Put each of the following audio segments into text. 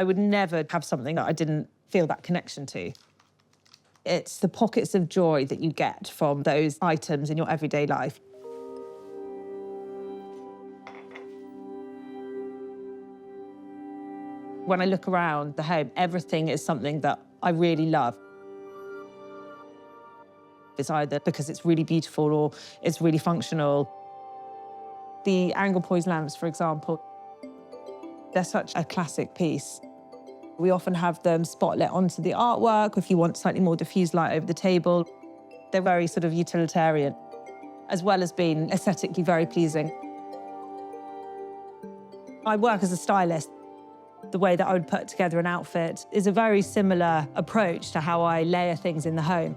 I would never have something that I didn't feel that connection to. It's the pockets of joy that you get from those items in your everyday life. When I look around the home, everything is something that I really love. It's either because it's really beautiful or it's really functional. The Anglepoise lamps, for example, they're such a classic piece. We often have them spotlit onto the artwork if you want slightly more diffuse light over the table. They're very sort of utilitarian, as well as being aesthetically very pleasing. I work as a stylist. The way that I would put together an outfit is a very similar approach to how I layer things in the home.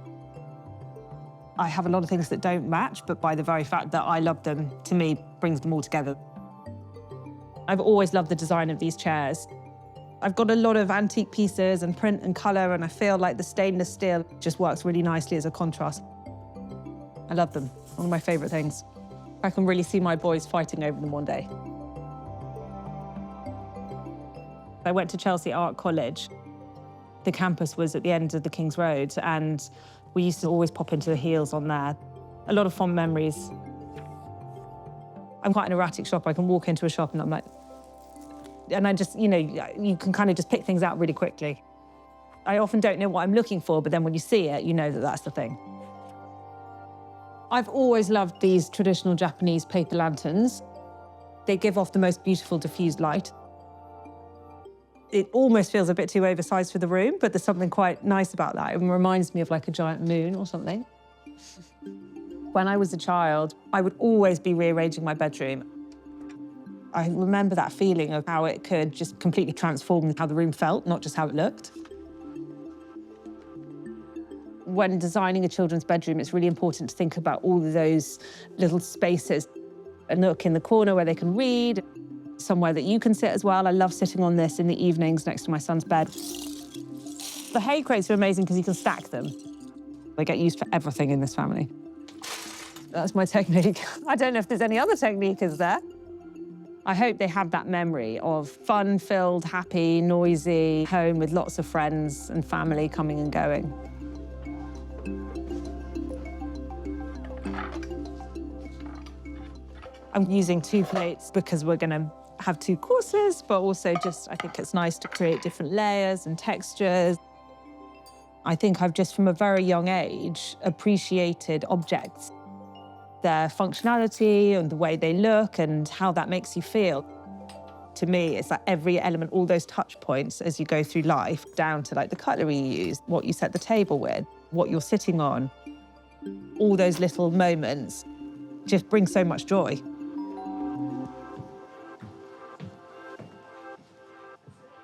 I have a lot of things that don't match, but by the very fact that I love them, to me, brings them all together. I've always loved the design of these chairs. I've got a lot of antique pieces and print and colour, and I feel like the stainless steel just works really nicely as a contrast. I love them. One of my favourite things. I can really see my boys fighting over them one day. I went to Chelsea Art College. The campus was at the end of the King's Road, and we used to always pop into the heels on there. A lot of fond memories. I'm quite an erratic shopper. I can walk into a shop and I'm like, and I just, you know, you can kind of just pick things out really quickly. I often don't know what I'm looking for, but then when you see it, you know that that's the thing. I've always loved these traditional Japanese paper lanterns. They give off the most beautiful diffused light. It almost feels a bit too oversized for the room, but there's something quite nice about that. It reminds me of like a giant moon or something. When I was a child, I would always be rearranging my bedroom. I remember that feeling of how it could just completely transform how the room felt, not just how it looked. When designing a children's bedroom, it's really important to think about all of those little spaces. A nook in the corner where they can read, somewhere that you can sit as well. I love sitting on this in the evenings next to my son's bed. The hay crates are amazing because you can stack them. They get used for everything in this family. That's my technique. I don't know if there's any other technique, is there? I hope they have that memory of fun-filled, happy, noisy home with lots of friends and family coming and going. I'm using 2 plates because we're going to have 2 courses, but also just I think it's nice to create different layers and textures. I think I've just from a very young age appreciated objects, their functionality and the way they look and how that makes you feel. To me, it's like every element, all those touch points as you go through life, down to like the cutlery you use, what you set the table with, what you're sitting on. All those little moments just bring so much joy.